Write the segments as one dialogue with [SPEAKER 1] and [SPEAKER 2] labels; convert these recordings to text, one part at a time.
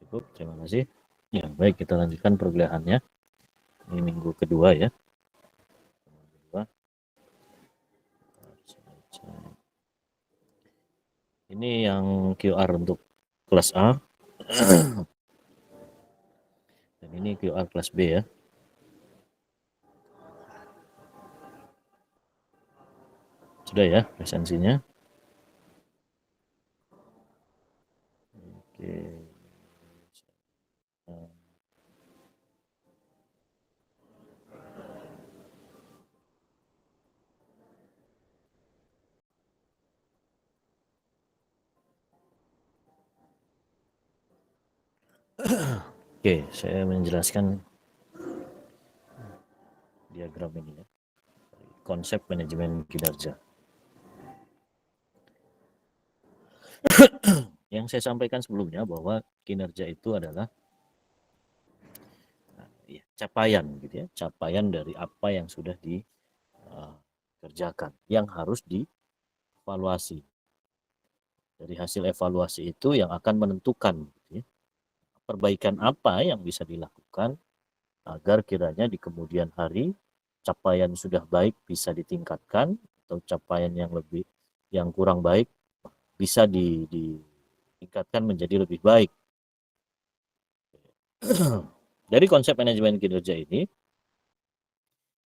[SPEAKER 1] Cukup, terima kasih. Ya, baik, kita lanjutkan perkuliahannya. Ini minggu kedua ya. Kedua. Ini yang QR untuk kelas A. Dan ini QR kelas B ya. Sudah ya presensinya. Oke. Oke, saya menjelaskan diagram ini ya. Konsep manajemen kinerja. Yang saya sampaikan sebelumnya bahwa kinerja itu adalah ya, capaian gitu ya, capaian dari apa yang sudah dikerjakan, yang harus dievaluasi. Dari hasil evaluasi itu yang akan menentukan gitu ya, perbaikan apa yang bisa dilakukan agar kiranya di kemudian hari capaian sudah baik bisa ditingkatkan atau capaian yang kurang baik bisa ditingkatkan menjadi lebih baik. Dari konsep manajemen kinerja ini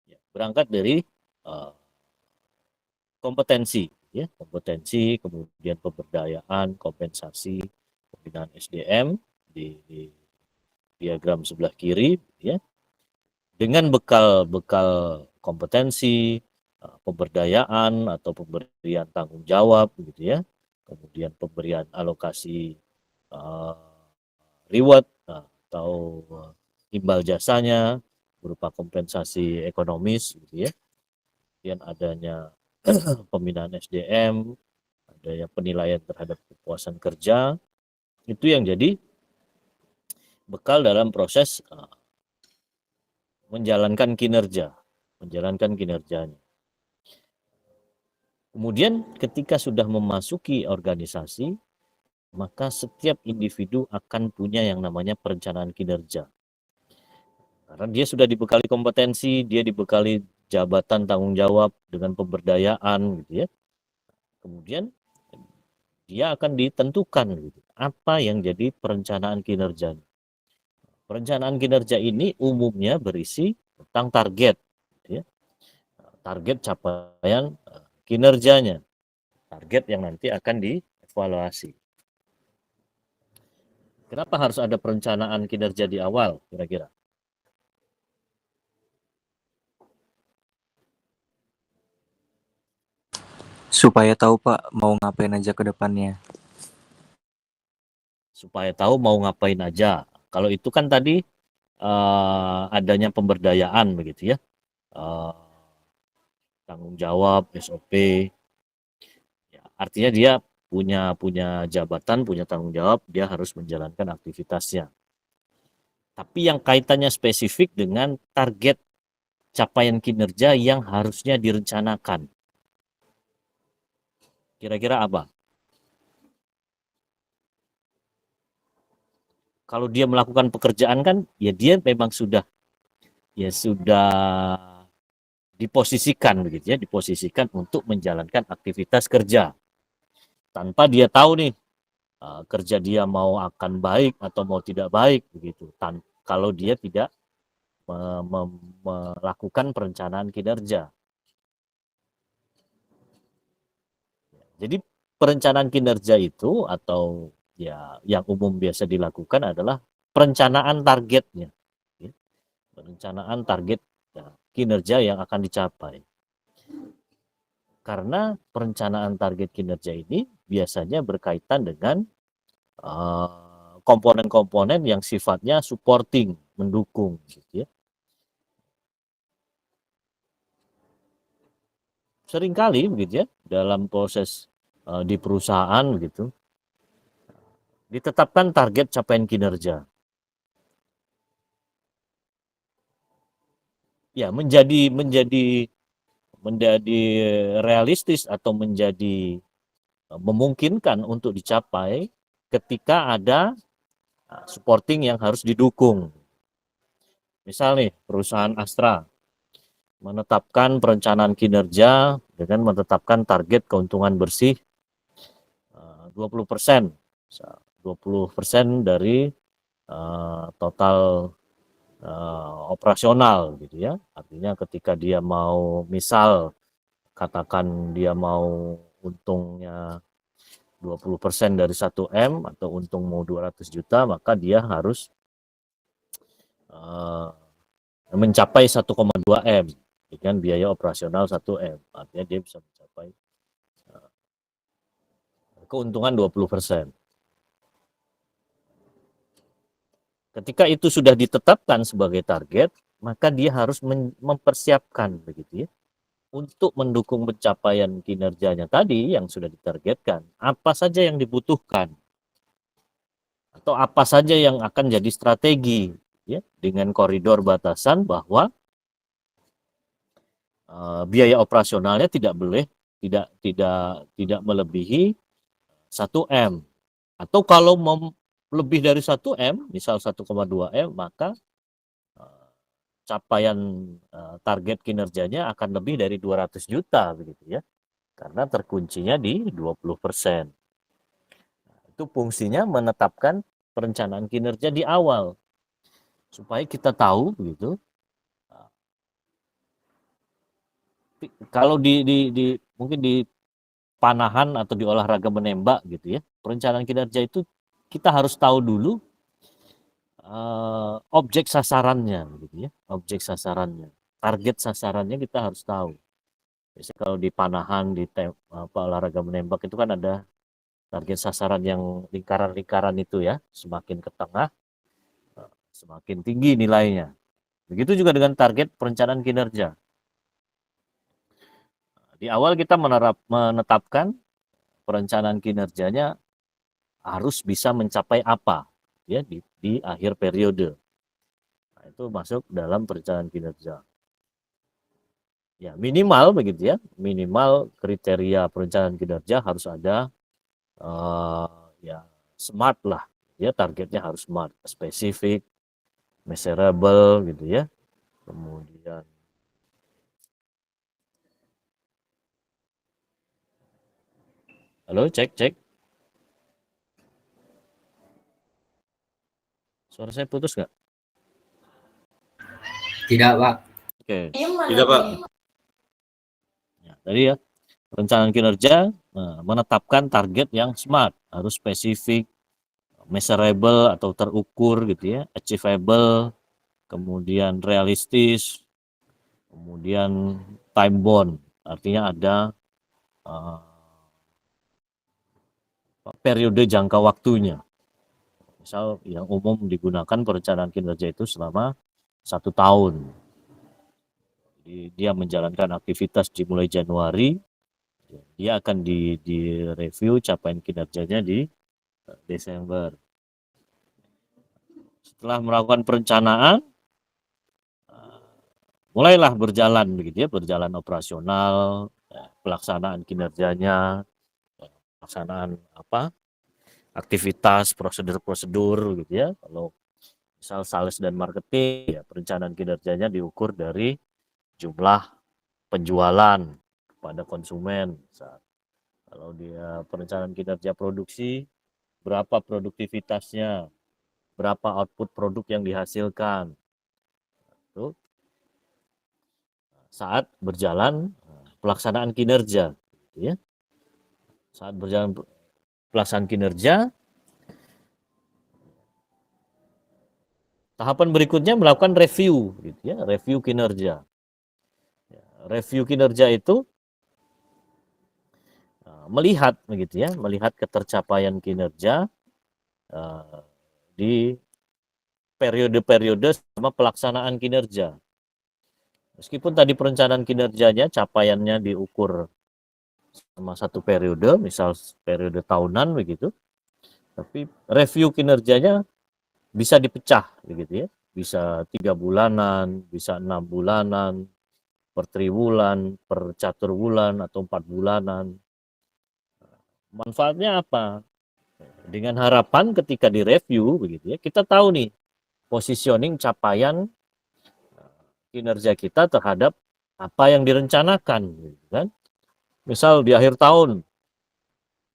[SPEAKER 1] ya, berangkat dari uh, kompetensi ya, kompetensi, kemudian pemberdayaan, kompensasi, pembinaan SDM di diagram sebelah kiri ya. Dengan bekal kompetensi, pemberdayaan atau pemberian tanggung jawab gitu ya. Kemudian pemberian alokasi uh, reward atau imbal jasanya berupa kompensasi ekonomis gitu ya. Kemudian adanya pembinaan SDM, adanya penilaian terhadap kepuasan kerja, itu yang jadi bekal dalam proses menjalankan kinerjanya. Kemudian ketika sudah memasuki organisasi, maka setiap individu akan punya yang namanya perencanaan kinerja. Karena dia sudah dibekali kompetensi, dia dibekali jabatan tanggung jawab dengan pemberdayaan gitu ya. Kemudian dia akan ditentukan gitu, apa yang jadi perencanaan kinerjanya. Perencanaan kinerja ini umumnya berisi tentang target, gitu ya. Target capaian kinerjanya, target yang nanti akan dievaluasi. Kenapa harus ada perencanaan kinerja di awal kira-kira?
[SPEAKER 2] Supaya tahu Pak mau ngapain aja ke depannya.
[SPEAKER 1] Supaya tahu mau ngapain aja. Kalau itu kan tadi adanya pemberdayaan begitu ya, tanggung jawab, SOP. Ya, artinya dia punya punya jabatan, punya tanggung jawab, dia harus menjalankan aktivitasnya. Tapi yang kaitannya spesifik dengan target capaian kinerja yang harusnya direncanakan. Kira-kira apa? Kalau dia melakukan pekerjaan kan, ya dia memang sudah diposisikan begitu ya, diposisikan untuk menjalankan aktivitas kerja. Tanpa dia tahu nih kerja dia mau akan baik atau mau tidak baik begitu. Kalau dia tidak melakukan perencanaan kinerja. Jadi perencanaan kinerja itu atau ya yang umum biasa dilakukan adalah perencanaan targetnya. Ya. Perencanaan target ya, kinerja yang akan dicapai. Karena perencanaan target kinerja ini biasanya berkaitan dengan komponen-komponen yang sifatnya supporting, mendukung gitu ya. Seringkali begitu ya dalam proses di perusahaan gitu ditetapkan target capaian kinerja. Ya, menjadi realistis atau menjadi memungkinkan untuk dicapai ketika ada supporting yang harus didukung. Misal nih, perusahaan Astra menetapkan perencanaan kinerja dengan menetapkan target keuntungan bersih 20%. 20% dari total operasional gitu ya. Artinya ketika dia mau, misal katakan dia mau untungnya 20% dari 1M atau untung mau 200 juta, maka dia harus mencapai 1,2 M dengan biaya operasional 1M. Artinya dia bisa mencapai keuntungan 20%. Ketika itu sudah ditetapkan sebagai target, maka dia harus mempersiapkan begitu ya untuk mendukung pencapaian kinerjanya tadi yang sudah ditargetkan. Apa saja yang dibutuhkan atau apa saja yang akan jadi strategi ya dengan koridor batasan bahwa biaya operasionalnya tidak boleh tidak melebihi 1M. Atau kalau lebih dari 1M, misal 1,2 M, maka capaian target kinerjanya akan lebih dari 200 juta begitu ya. Karena terkuncinya di 20%. Itu fungsinya menetapkan perencanaan kinerja di awal. Supaya kita tahu begitu. Kalau mungkin di panahan atau di olahraga menembak gitu ya, perencanaan kinerja itu kita harus tahu dulu objek sasarannya gitu ya, objek sasarannya, target sasarannya kita harus tahu. Biasanya kalau di panahan, di olahraga menembak itu kan ada target sasaran yang lingkaran-lingkaran itu ya, semakin ke tengah semakin tinggi nilainya. Begitu juga dengan target perencanaan kinerja. Di awal kita menetapkan perencanaan kinerjanya harus bisa mencapai apa ya di akhir periode. Nah, itu masuk dalam perencanaan kinerja. Ya, minimal begitu ya. Minimal kriteria perencanaan kinerja harus ada ya smart lah. Ya, targetnya harus smart, spesifik, measurable gitu ya. Kemudian halo, cek. Suara saya putus nggak?
[SPEAKER 3] Tidak, Pak.
[SPEAKER 1] Oke.
[SPEAKER 4] Tidak, Pak.
[SPEAKER 1] Ya, tadi ya, perencanaan kinerja menetapkan target yang smart, harus spesifik, measurable atau terukur gitu ya, achievable, kemudian realistis, kemudian time bound, artinya ada periode jangka waktunya. Misal yang umum digunakan perencanaan kinerja itu selama 1 tahun. Jadi dia menjalankan aktivitas dimulai Januari, dia akan direview capaian kinerjanya di Desember. Setelah melakukan perencanaan, mulailah berjalan begitu ya, berjalan operasional, pelaksanaan kinerjanya, pelaksanaan aktivitas, prosedur-prosedur gitu ya. Kalau misal sales dan marketing, ya perencanaan kinerjanya diukur dari jumlah penjualan kepada konsumen. Kalau dia perencanaan kinerja produksi, berapa produktivitasnya, berapa output produk yang dihasilkan. Itu saat berjalan pelaksanaan kinerja, gitu ya. Saat berjalan pelaksanaan kinerja, tahapan berikutnya melakukan review, gitu ya, review kinerja. Review kinerja itu melihat, begitu ya, melihat ketercapaian kinerja di periode-periode sama pelaksanaan kinerja. Meskipun tadi perencanaan kinerjanya capaiannya diukur sama 1 periode, misal periode tahunan begitu, tapi review kinerjanya bisa dipecah begitu ya, bisa 3 bulanan, bisa 6 bulanan, per triwulan, per catur bulan atau 4 bulanan. Manfaatnya apa? Dengan harapan ketika direview begitu ya, kita tahu nih positioning capaian kinerja kita terhadap apa yang direncanakan, gitu kan. Misal di akhir tahun,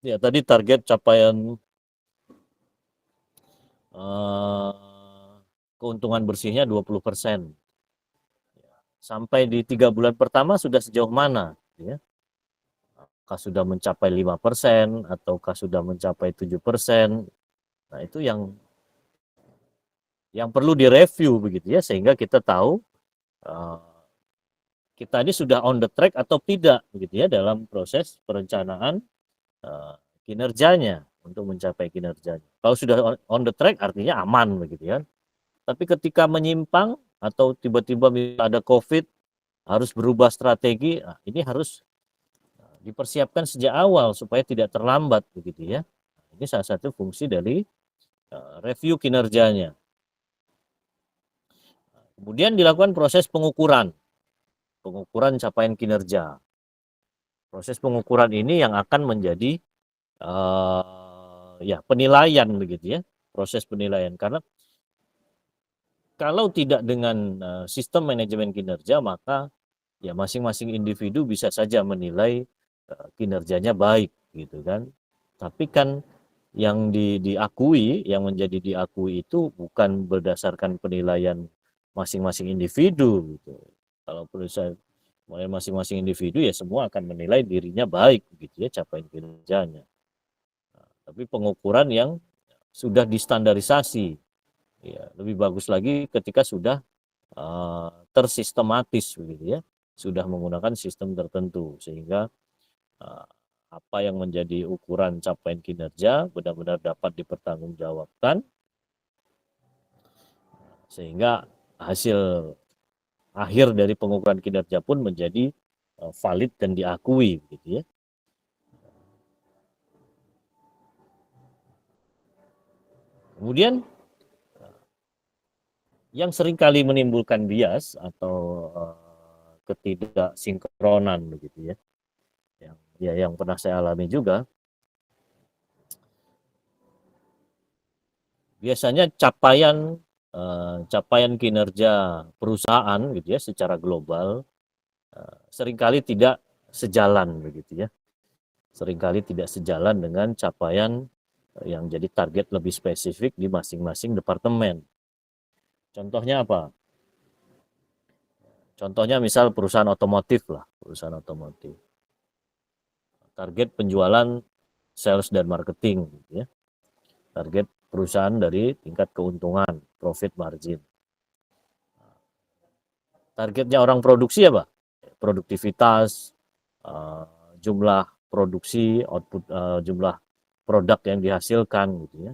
[SPEAKER 1] ya tadi target capaian keuntungan bersihnya 20%. Sampai di 3 bulan pertama sudah sejauh mana, ya. Apakah sudah mencapai 5% ataukah sudah mencapai 7%. Nah, itu yang perlu direview begitu ya, sehingga kita tahu eh, kita ini sudah on the track atau tidak begitu ya dalam proses perencanaan eh, kinerjanya untuk mencapai kinerjanya. Kalau sudah on the track artinya aman begitu ya. Tapi ketika menyimpang atau tiba-tiba ada COVID harus berubah strategi, nah, ini harus dipersiapkan sejak awal supaya tidak terlambat begitu ya. Ini salah satu fungsi dari review kinerjanya. Kemudian dilakukan proses pengukuran capaian kinerja. Proses pengukuran ini yang akan menjadi ya penilaian begitu ya, proses penilaian. Karena kalau tidak dengan sistem manajemen kinerja, maka ya masing-masing individu bisa saja menilai kinerjanya baik gitu kan. Tapi kan yang diakui, yang menjadi diakui itu bukan berdasarkan penilaian masing-masing individu gitu. Kalau perusahaan masing-masing individu ya semua akan menilai dirinya baik gitu ya capaian kinerjanya. Nah, tapi pengukuran yang sudah distandarisasi ya lebih bagus lagi ketika sudah tersistematis begitu ya, sudah menggunakan sistem tertentu sehingga uh, apa yang menjadi ukuran capaian kinerja benar-benar dapat dipertanggungjawabkan sehingga hasil akhir dari pengukuran kinerja pun menjadi valid dan diakui gitu ya. Kemudian yang seringkali menimbulkan bias atau ketidaksinkronan begitu ya. Yang pernah saya alami juga. Biasanya capaian kinerja perusahaan gitu ya secara global seringkali tidak sejalan begitu ya. Seringkali tidak sejalan dengan capaian yang jadi target lebih spesifik di masing-masing departemen. Contohnya apa? Contohnya misal perusahaan otomotif lah, perusahaan otomotif. Target penjualan, sales dan marketing gitu ya. Target perusahaan dari tingkat keuntungan, profit margin. Targetnya orang produksi apa? Produktivitas, jumlah produksi, output, jumlah produk yang dihasilkan gitu ya.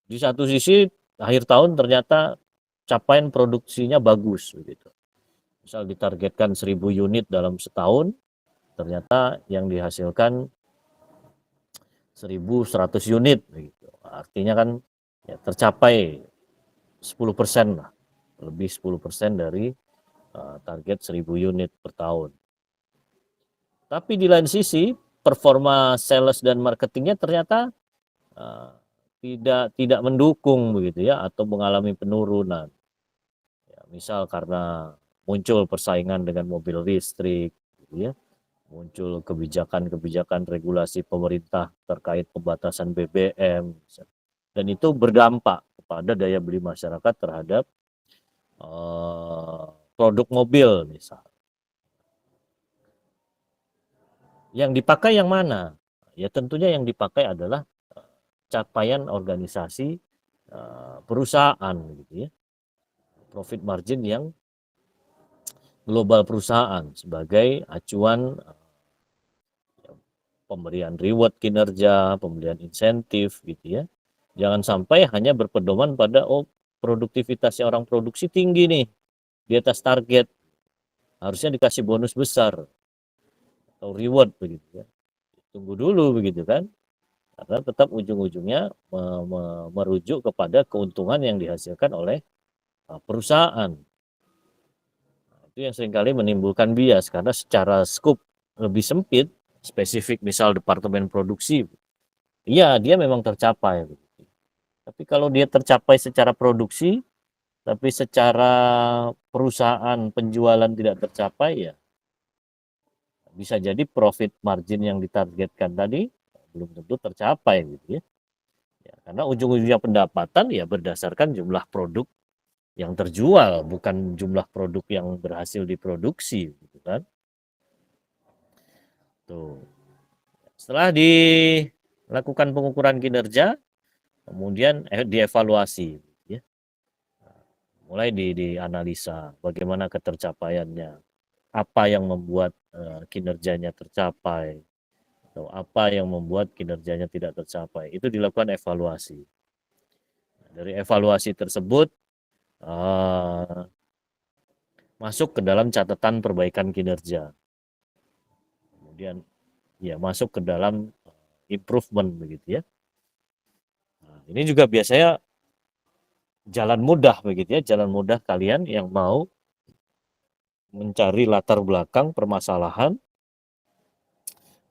[SPEAKER 1] Di satu sisi akhir tahun ternyata capaian produksinya bagus begitu. Misal ditargetkan 1.000 unit dalam setahun, ternyata yang dihasilkan 1.100 unit begitu. Artinya kan ya tercapai 10% lah, lebih 10% dari target 1.000 unit per tahun. Tapi di lain sisi performa sales dan marketingnya ternyata tidak mendukung begitu ya atau mengalami penurunan. Ya, misal karena muncul persaingan dengan mobil listrik, gitu ya, muncul kebijakan-kebijakan regulasi pemerintah terkait pembatasan BBM, dan itu berdampak kepada daya beli masyarakat terhadap produk mobil misal. Yang dipakai yang mana? Ya tentunya yang dipakai adalah capaian organisasi perusahaan gitu ya. Profit margin yang global perusahaan sebagai acuan pemberian reward kinerja, pemberian insentif gitu ya. Jangan sampai hanya berpedoman pada produktivitasnya orang produksi tinggi nih, di atas target. Harusnya dikasih bonus besar atau reward begitu ya. Tunggu dulu begitu kan. Karena tetap ujung-ujungnya merujuk kepada keuntungan yang dihasilkan oleh perusahaan. Nah, itu yang seringkali menimbulkan bias karena secara skup lebih sempit, spesifik misal departemen produksi iya dia memang tercapai. Tapi kalau dia tercapai secara produksi, tapi secara perusahaan penjualan tidak tercapai, ya bisa jadi profit margin yang ditargetkan tadi belum tentu tercapai gitu ya. Ya, karena ujung-ujungnya pendapatan ya berdasarkan jumlah produk yang terjual, bukan jumlah produk yang berhasil diproduksi, gitu kan. Tuh. Setelah dilakukan pengukuran kinerja, kemudian dievaluasi, ya. Mulai dianalisa bagaimana ketercapaiannya, apa yang membuat kinerjanya tercapai, atau apa yang membuat kinerjanya tidak tercapai. Itu dilakukan evaluasi. Dari evaluasi tersebut masuk ke dalam catatan perbaikan kinerja. Kemudian ya masuk ke dalam improvement begitu ya. Nah, ini juga biasanya jalan mudah begitu ya, jalan mudah kalian yang mau mencari latar belakang permasalahan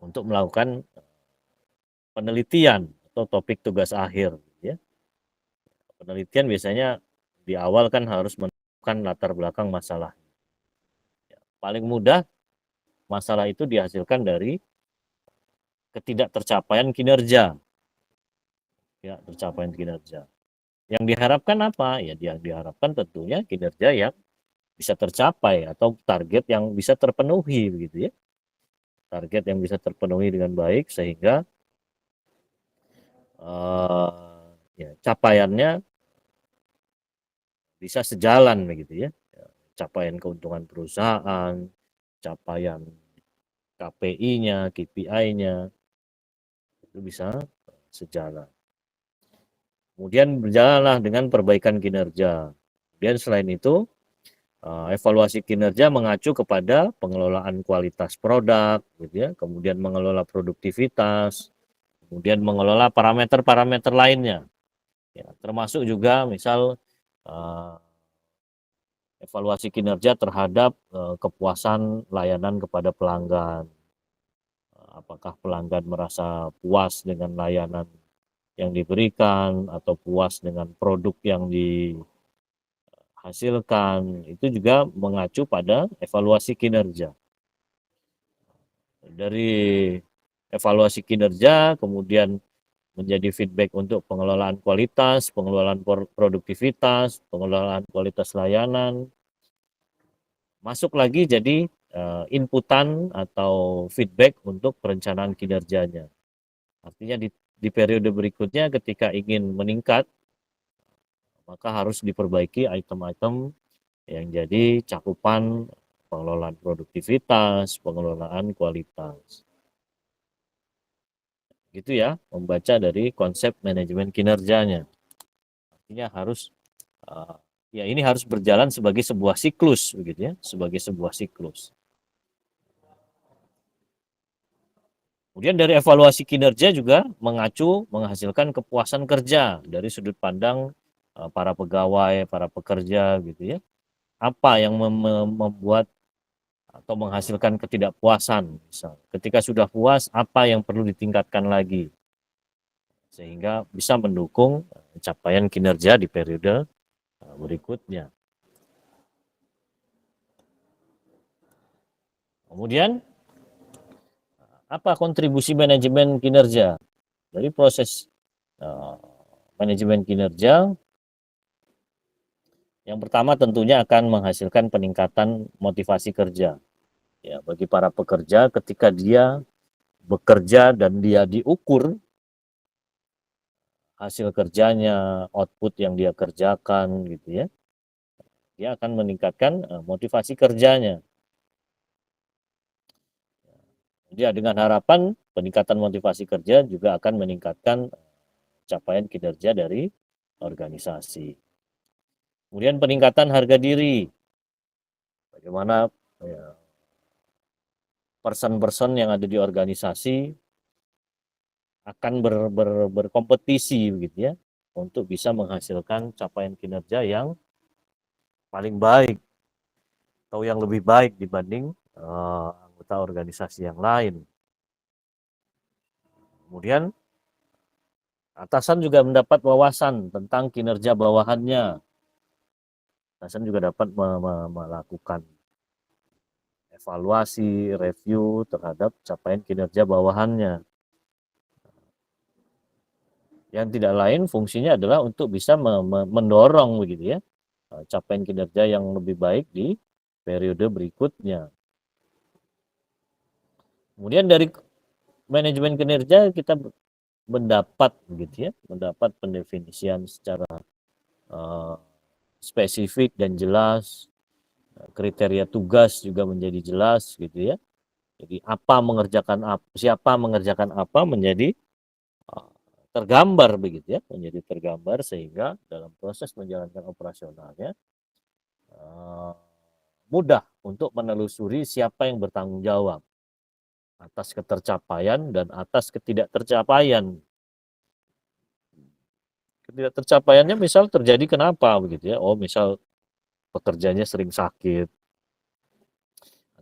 [SPEAKER 1] untuk melakukan penelitian atau topik tugas akhir ya. Penelitian biasanya di awal kan harus menemukan latar belakang masalah. Paling mudah masalah itu dihasilkan dari ketidaktercapaian kinerja. Ya, tercapaian kinerja. Yang diharapkan apa? Ya, yang diharapkan tentunya kinerja yang bisa tercapai atau target yang bisa terpenuhi begitu ya. Target yang bisa terpenuhi dengan baik sehingga ya, capaiannya bisa sejalan begitu ya. Capaian keuntungan perusahaan, capaian KPI-nya, KPI-nya itu bisa sejalan. Kemudian berjalanlah dengan perbaikan kinerja. Kemudian selain itu evaluasi kinerja mengacu kepada pengelolaan kualitas produk, gitu ya, kemudian mengelola produktivitas, kemudian mengelola parameter-parameter lainnya, ya, termasuk juga misal evaluasi kinerja terhadap kepuasan layanan kepada pelanggan, apakah pelanggan merasa puas dengan layanan yang diberikan atau puas dengan produk yang dihasilkan, itu juga mengacu pada evaluasi kinerja. Dari evaluasi kinerja kemudian menjadi feedback untuk pengelolaan kualitas, pengelolaan produktivitas, pengelolaan kualitas layanan, masuk lagi jadi inputan atau feedback untuk perencanaan kinerjanya. Artinya di periode berikutnya ketika ingin meningkat, maka harus diperbaiki item-item yang jadi cakupan pengelolaan produktivitas, pengelolaan kualitas. Gitu ya, membaca dari konsep manajemen kinerjanya. Artinya harus ya ini harus berjalan sebagai sebuah siklus begitu ya, sebagai sebuah siklus. Kemudian dari evaluasi kinerja juga mengacu menghasilkan kepuasan kerja dari sudut pandang para pegawai, para pekerja gitu ya. Apa yang membuat atau menghasilkan ketidakpuasan misal. Ketika sudah puas, apa yang perlu ditingkatkan lagi sehingga bisa mendukung capaian kinerja di periode berikutnya. Kemudian apa kontribusi manajemen kinerja? Dari proses manajemen kinerja, yang pertama tentunya akan menghasilkan peningkatan motivasi kerja. Ya, bagi para pekerja ketika dia bekerja dan dia diukur hasil kerjanya, output yang dia kerjakan gitu ya, dia akan meningkatkan motivasi kerjanya. Jadi dengan harapan peningkatan motivasi kerja juga akan meningkatkan capaian kinerja dari organisasi. Kemudian peningkatan harga diri. Bagaimana ya, person-person yang ada di organisasi akan berkompetisi begitu ya untuk bisa menghasilkan capaian kinerja yang paling baik atau yang lebih baik dibanding anggota organisasi yang lain. Kemudian Atasan juga mendapat wawasan tentang kinerja bawahannya. Atasan juga dapat melakukan evaluasi, review terhadap capaian kinerja bawahannya. Yang tidak lain fungsinya adalah untuk bisa mendorong begitu ya, capaian kinerja yang lebih baik di periode berikutnya. Kemudian dari manajemen kinerja kita mendapat begitu ya, mendapat pendefinisian secara spesifik dan jelas, kriteria tugas juga menjadi jelas gitu ya. Jadi apa mengerjakan apa, siapa mengerjakan apa menjadi tergambar begitu ya, menjadi tergambar sehingga dalam proses menjalankan operasionalnya mudah untuk menelusuri siapa yang bertanggung jawab atas ketercapaian dan atas ketidaktercapaian. Ketidaktercapaiannya misal terjadi kenapa begitu ya? Oh, misal pekerjanya sering sakit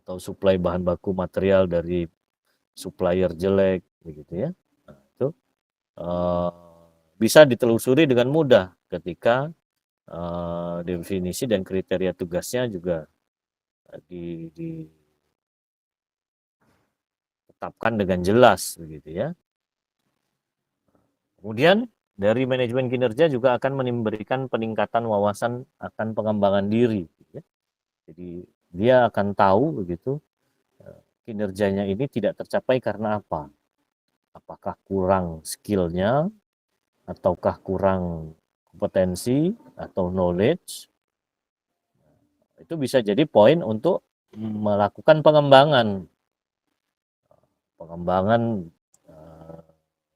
[SPEAKER 1] atau suplai bahan baku material dari supplier jelek begitu ya. Nah, itu bisa ditelusuri dengan mudah ketika definisi dan kriteria tugasnya juga ditetapkan dengan jelas begitu ya. Kemudian dari manajemen kinerja juga akan memberikan peningkatan wawasan akan pengembangan diri. Gitu ya. Jadi dia akan tahu begitu kinerjanya ini tidak tercapai karena apa? Apakah kurang skillnya, ataukah kurang kompetensi atau knowledge? Itu bisa jadi poin untuk melakukan pengembangan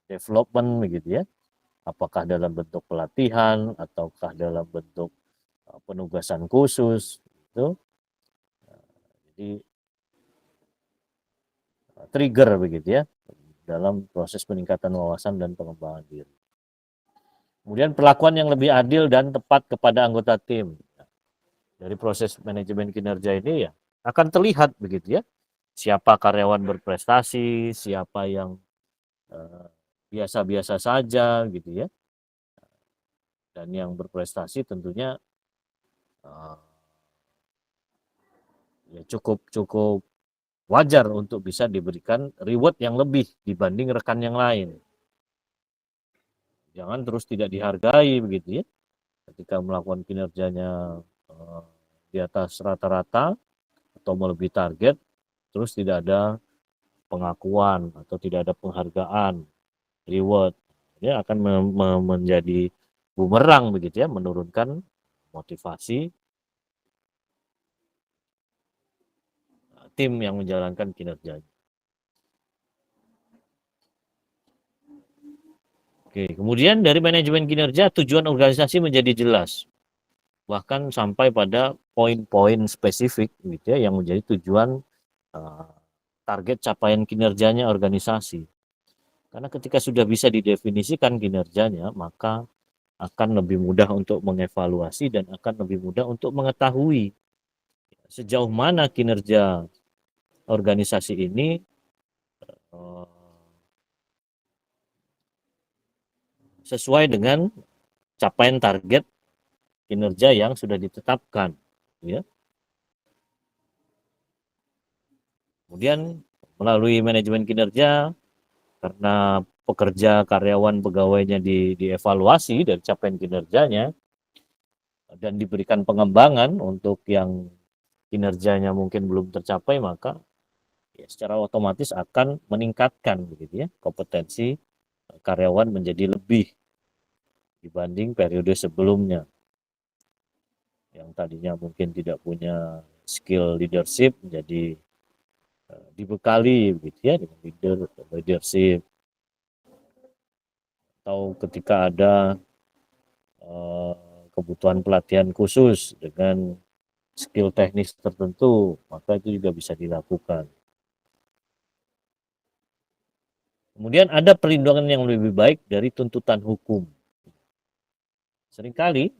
[SPEAKER 1] development begitu ya. Apakah dalam bentuk pelatihan ataukah dalam bentuk penugasan khusus itu. Jadi trigger begitu ya dalam proses peningkatan wawasan dan pengembangan diri. Kemudian perlakuan yang lebih adil dan tepat kepada anggota tim. Dari proses manajemen kinerja ini ya akan terlihat begitu ya. Siapa karyawan berprestasi, siapa yang biasa-biasa saja gitu ya. Dan yang berprestasi tentunya ya cukup wajar untuk bisa diberikan reward yang lebih dibanding rekan yang lain. Jangan terus tidak dihargai begitu ya. Ketika melakukan kinerjanya di atas rata-rata atau melebihi target, terus tidak ada pengakuan atau tidak ada penghargaan, reward, dia akan menjadi bumerang begitu ya, menurunkan motivasi tim yang menjalankan kinerjanya. Oke, kemudian dari manajemen kinerja tujuan organisasi menjadi jelas, bahkan sampai pada poin-poin spesifik gitu ya, yang menjadi tujuan target capaian kinerjanya organisasi. Karena ketika sudah bisa didefinisikan kinerjanya, maka akan lebih mudah untuk mengevaluasi dan akan lebih mudah untuk mengetahui sejauh mana kinerja organisasi ini sesuai dengan capaian target kinerja yang sudah ditetapkan. Ya. Kemudian melalui manajemen kinerja, karena pekerja, karyawan, pegawainya dievaluasi dari capaian kinerjanya dan diberikan pengembangan untuk yang kinerjanya mungkin belum tercapai, maka ya secara otomatis akan meningkatkan begitu ya kompetensi karyawan menjadi lebih dibanding periode sebelumnya yang tadinya mungkin tidak punya skill leadership menjadi dibekali begitu ya dengan leadership, atau ketika ada kebutuhan pelatihan khusus dengan skill teknis tertentu, maka itu juga bisa dilakukan. Kemudian ada perlindungan yang lebih baik dari tuntutan hukum. Seringkali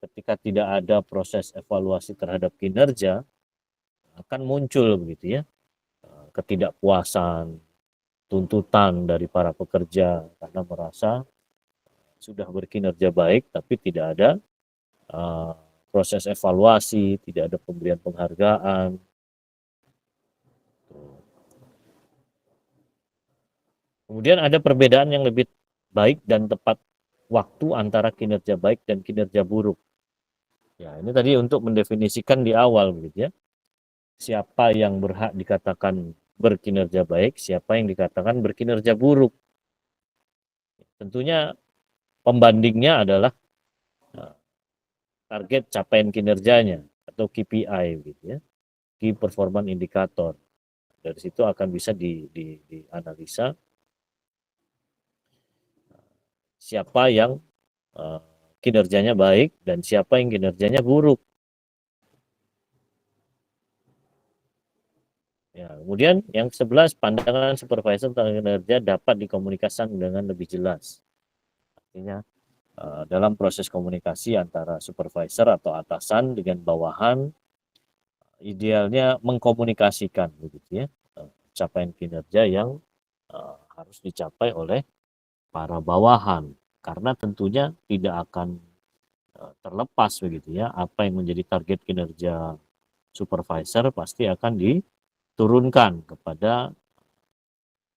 [SPEAKER 1] ketika tidak ada proses evaluasi terhadap kinerja akan muncul begitu ya ketidakpuasan, tuntutan dari para pekerja karena merasa sudah berkinerja baik tapi tidak ada proses evaluasi, tidak ada pemberian penghargaan. Kemudian ada perbedaan yang lebih baik dan tepat waktu antara kinerja baik dan kinerja buruk. Ya, ini tadi untuk mendefinisikan di awal begitu ya. Siapa yang berhak dikatakan berkinerja baik, siapa yang dikatakan berkinerja buruk. Tentunya pembandingnya adalah target capaian kinerjanya atau KPI gitu ya. Key Performance Indicator. Dari situ akan bisa dianalisa siapa yang kinerjanya baik dan siapa yang kinerjanya buruk. Ya, kemudian yang 11, pandangan supervisor tentang kinerja dapat dikomunikasikan dengan lebih jelas. Artinya dalam proses komunikasi antara supervisor atau atasan dengan bawahan, idealnya mengkomunikasikan begitu ya, capaian kinerja yang harus dicapai oleh para bawahan, karena tentunya tidak akan terlepas begitu ya, apa yang menjadi target kinerja supervisor pasti akan diturunkan kepada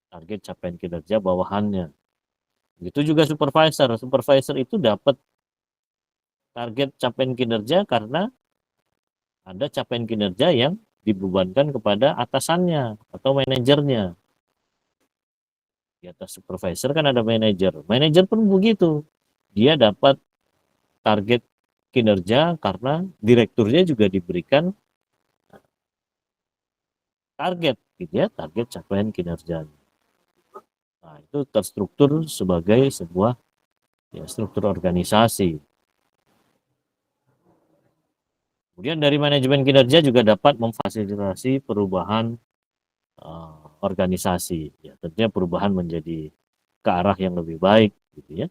[SPEAKER 1] target capaian kinerja bawahannya. Begitu juga supervisor. Supervisor itu dapat target capaian kinerja karena ada capaian kinerja yang dibebankan kepada atasannya atau manajernya. Di atas supervisor kan ada manajer. Manajer pun begitu. Dia dapat target kinerja karena direkturnya juga diberikan target gitu ya, target capaian kinerjanya. Nah, itu terstruktur sebagai sebuah ya, struktur organisasi. Kemudian dari manajemen kinerja juga dapat memfasilitasi perubahan organisasi. Ya, tentunya perubahan menjadi ke arah yang lebih baik, gitu ya.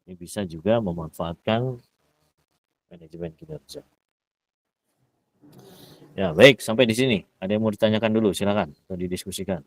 [SPEAKER 1] Ini bisa juga memanfaatkan manajemen kinerja. Ya, baik, sampai di sini. Ada yang mau ditanyakan dulu, silakan atau didiskusikan.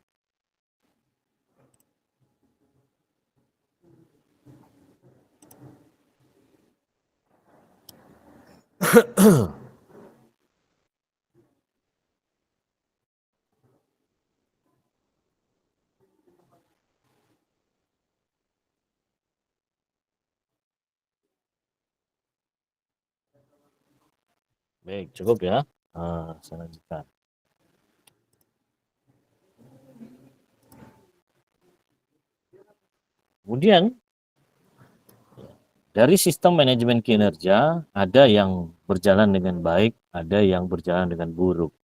[SPEAKER 1] Baik, cukup ya. Saya lanjutkan. Kemudian dari sistem manajemen kinerja ada yang berjalan dengan baik, ada yang berjalan dengan buruk.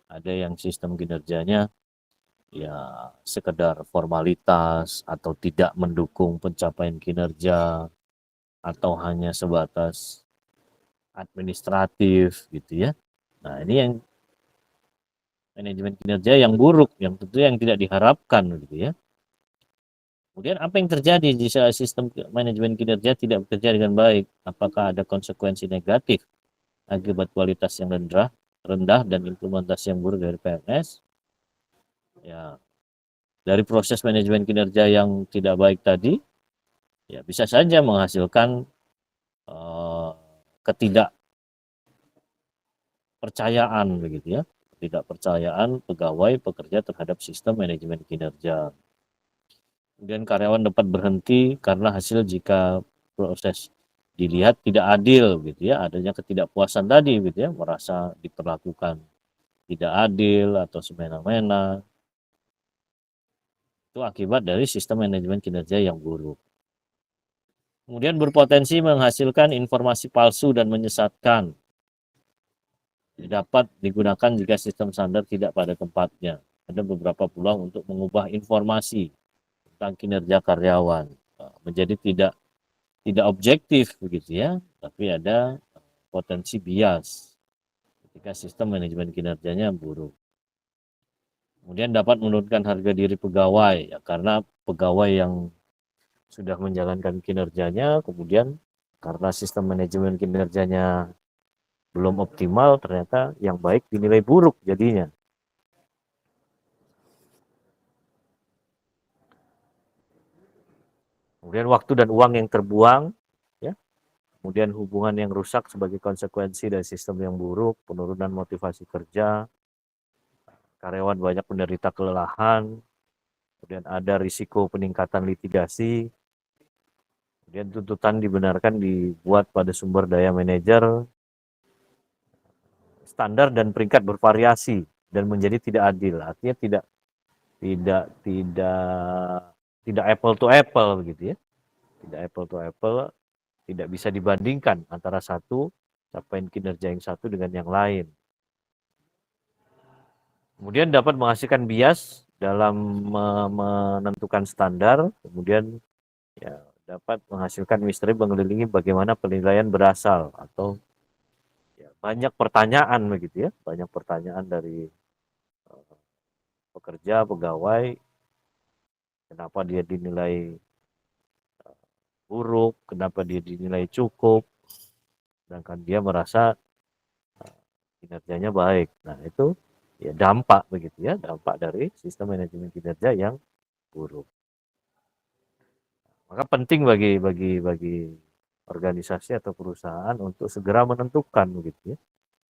[SPEAKER 1] Ada yang sistem kinerjanya ya sekedar formalitas atau tidak mendukung pencapaian kinerja atau hanya sebatas administratif gitu ya. Nah, ini yang manajemen kinerja yang buruk, yang tentu yang tidak diharapkan gitu ya. Kemudian apa yang terjadi jika sistem manajemen kinerja tidak bekerja dengan baik? Apakah ada konsekuensi negatif akibat kualitas yang rendah dan implementasi yang buruk dari PNS? Ya, dari proses manajemen kinerja yang tidak baik tadi, ya bisa saja menghasilkan ketidakpercayaan begitu ya, ketidakpercayaan pegawai pekerja terhadap sistem manajemen kinerja. Kemudian karyawan dapat berhenti karena hasil jika proses dilihat tidak adil gitu ya, adanya ketidakpuasan tadi gitu ya, merasa diperlakukan tidak adil atau semena-mena. Itu akibat dari sistem manajemen kinerja yang buruk. Kemudian berpotensi menghasilkan informasi palsu dan menyesatkan. Dapat digunakan jika sistem standar tidak pada tempatnya. Ada beberapa peluang untuk mengubah informasi tentang kinerja karyawan menjadi tidak objektif begitu ya, tapi ada potensi bias ketika sistem manajemen kinerjanya buruk. Kemudian dapat menurunkan harga diri pegawai ya, karena pegawai yang sudah menjalankan kinerjanya kemudian karena sistem manajemen kinerjanya belum optimal, ternyata yang baik dinilai buruk jadinya. kemudian waktu dan uang yang terbuang, ya, kemudian hubungan yang rusak sebagai konsekuensi dari sistem yang buruk, penurunan motivasi kerja, karyawan banyak menderita kelelahan, kemudian ada risiko peningkatan litigasi, kemudian tuntutan dibenarkan dibuat pada sumber daya manajer, standar dan peringkat bervariasi dan menjadi tidak adil. Artinya tidak tidak tidak apple to apple begitu ya. Tidak apple to apple, tidak bisa dibandingkan antara satu capaian kinerja yang satu dengan yang lain. Kemudian dapat menghasilkan bias dalam menentukan standar, kemudian ya dapat menghasilkan misteri mengelilingi bagaimana penilaian berasal atau ya, banyak pertanyaan begitu ya, banyak pertanyaan dari pekerja, pegawai, kenapa dia dinilai buruk, kenapa dia dinilai cukup, sedangkan dia merasa kinerjanya baik. Nah, itu ya dampak begitu ya, dampak dari sistem manajemen kinerja yang buruk. Maka penting bagi organisasi atau perusahaan untuk segera menentukan begitu ya,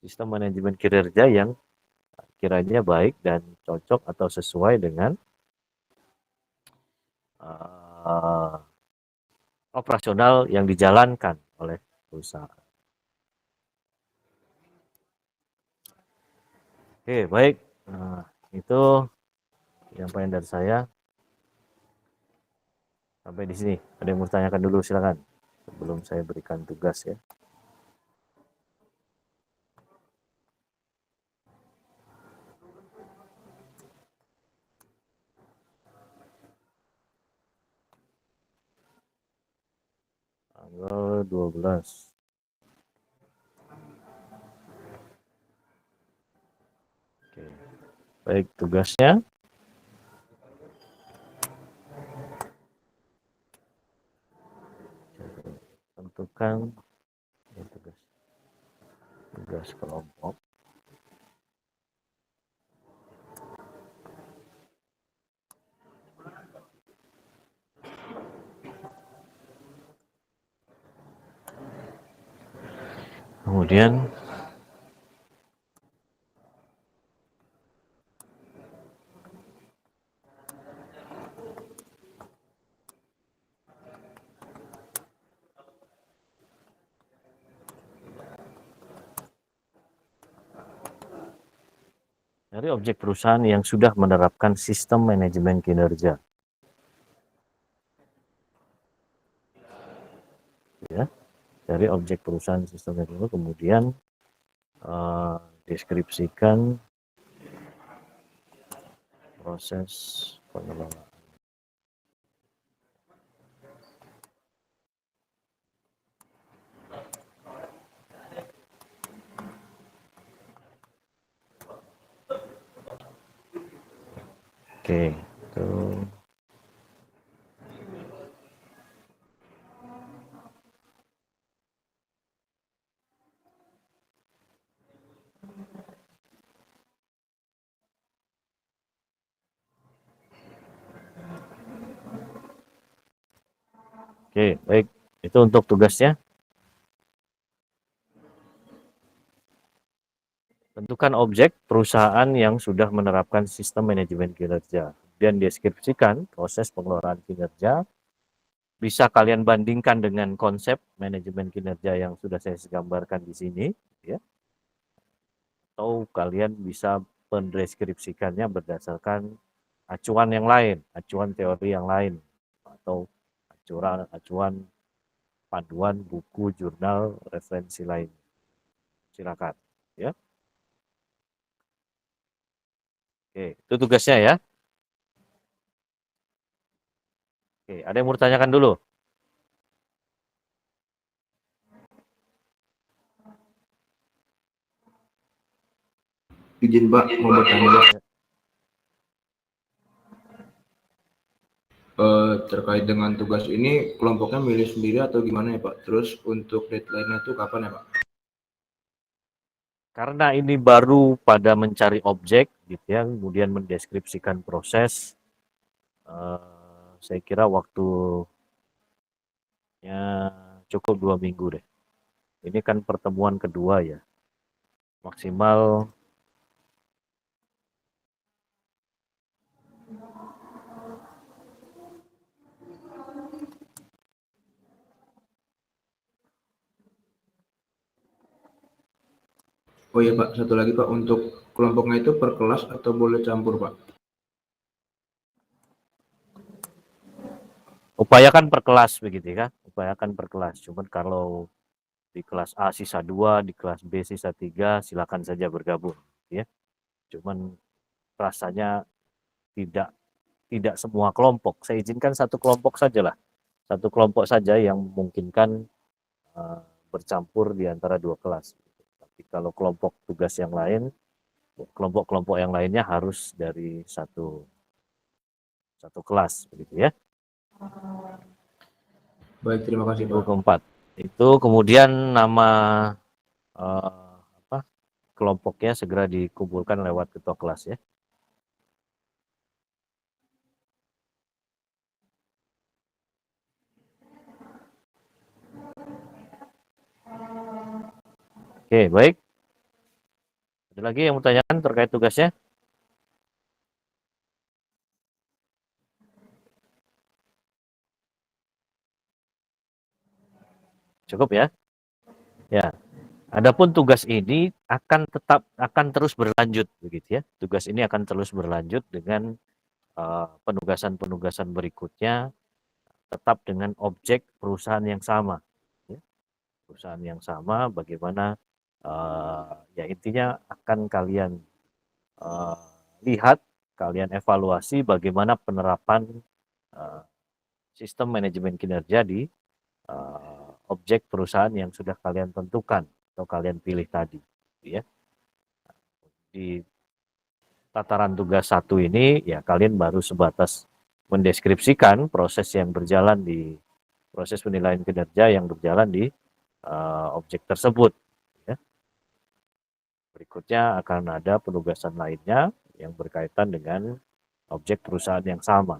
[SPEAKER 1] sistem manajemen kinerja yang kiranya baik dan cocok atau sesuai dengan uh, operasional yang dijalankan oleh perusahaan. Oke, baik. Nah, itu yang paling dari saya. Sampai di sini. Ada yang mau tanyakan dulu, silakan. Sebelum saya berikan tugas ya. Tanggal 12. Oke. Baik, tugasnya tentukan ya, tugas kelompok. Kemudian dari objek perusahaan yang sudah menerapkan sistem manajemen kinerja. Ya, dari objek perusahaan sistem manajemen, kemudian deskripsikan proses pengelolaan. Oke, itu. Oke, baik. Itu untuk tugasnya. Tentukan objek perusahaan yang sudah menerapkan sistem manajemen kinerja. Dan deskripsikan proses pengelolaan kinerja. Bisa kalian bandingkan dengan konsep manajemen kinerja yang sudah saya gambarkan di sini, ya. Atau kalian bisa mendeskripsikannya berdasarkan acuan yang lain, acuan teori yang lain, atau acuan panduan buku, jurnal, referensi lain. Silakan, ya. Oke, itu tugasnya ya. Oke, ada yang mau ditanyakan dulu?
[SPEAKER 3] Izin Pak, mau bertanya terkait dengan tugas ini, kelompoknya milih sendiri atau gimana ya Pak? Terus untuk deadline-nya itu kapan ya Pak?
[SPEAKER 1] Karena ini baru pada mencari objek, gitu ya, kemudian mendeskripsikan proses, saya kira waktu Ya, cukup 2 minggu deh. Ini kan pertemuan kedua ya. Maksimal
[SPEAKER 3] Oh iya Pak, satu lagi Pak, untuk kelompoknya itu per kelas atau boleh campur Pak?
[SPEAKER 1] upayakan per kelas begitu ya. Upayakan per kelas. Cuman kalau di kelas A sisa 2, di kelas B sisa 3, silakan saja bergabung ya. Cuman rasanya tidak tidak semua kelompok. Saya izinkan satu kelompok saja lah. Satu kelompok saja yang memungkinkan bercampur di antara 2 kelas. Tapi kalau kelompok tugas yang lain, kelompok-kelompok yang lainnya harus dari satu kelas begitu ya.
[SPEAKER 3] Baik, terima kasih
[SPEAKER 1] Minggu
[SPEAKER 3] Pak.
[SPEAKER 1] keempat. Itu kemudian nama kelompoknya segera dikumpulkan lewat ketua kelas ya. Oke, baik. Ada lagi yang mau tanyakan terkait tugasnya? Cukup ya? Ya. Adapun tugas ini akan terus berlanjut begitu ya. Tugas ini akan terus berlanjut dengan penugasan-penugasan berikutnya tetap dengan objek perusahaan yang sama. Ya. Perusahaan yang sama, bagaimana ya intinya akan kalian lihat, kalian evaluasi bagaimana penerapan sistem manajemen kinerja di objek perusahaan yang sudah kalian tentukan atau kalian pilih tadi, ya. Di tataran tugas 1 ini ya kalian baru sebatas mendeskripsikan proses yang berjalan di proses penilaian kinerja yang berjalan di objek tersebut. Ya. Berikutnya akan ada penugasan lainnya yang berkaitan dengan objek perusahaan yang sama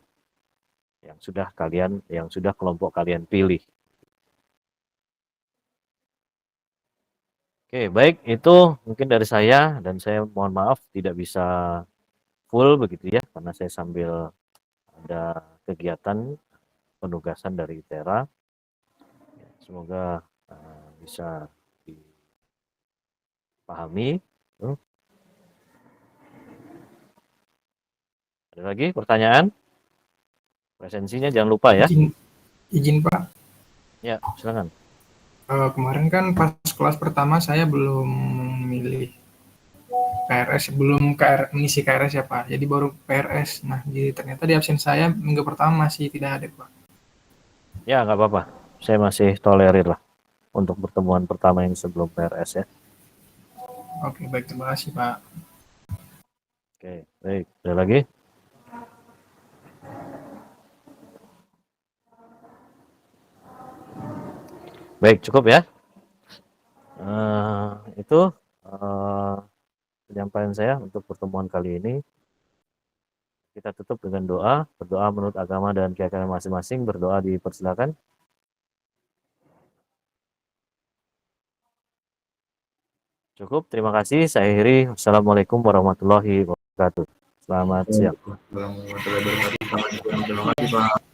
[SPEAKER 1] yang sudah kelompok kalian pilih. Oke, baik, itu mungkin dari saya dan saya mohon maaf tidak bisa full begitu ya karena saya sambil ada kegiatan penugasan dari ITERA. Semoga bisa dipahami. Ada lagi pertanyaan? Presensinya jangan lupa ya.
[SPEAKER 4] Izin Pak.
[SPEAKER 1] Ya, silakan.
[SPEAKER 4] Kemarin kan pas kelas pertama saya belum milih PRS, belum mengisi KRS ya Pak. Jadi baru PRS. Nah, ternyata di absen saya minggu pertama masih tidak ada Pak.
[SPEAKER 1] Ya, nggak apa-apa. Saya masih tolerir lah untuk pertemuan pertama yang sebelum PRS ya.
[SPEAKER 4] Oke, baik, terima kasih Pak.
[SPEAKER 1] Oke, baik. Ada lagi? Baik, cukup ya. Itu penyampaian saya untuk pertemuan kali ini. Kita tutup dengan doa. Berdoa menurut agama dan keyakinan masing-masing. Berdoa dipersilakan. Cukup, terima kasih. Saya akhiri. Wassalamualaikum warahmatullahi wabarakatuh. Selamat siang.
[SPEAKER 3] Warahmatullahi wabarakatuh. Terima kasih Pak.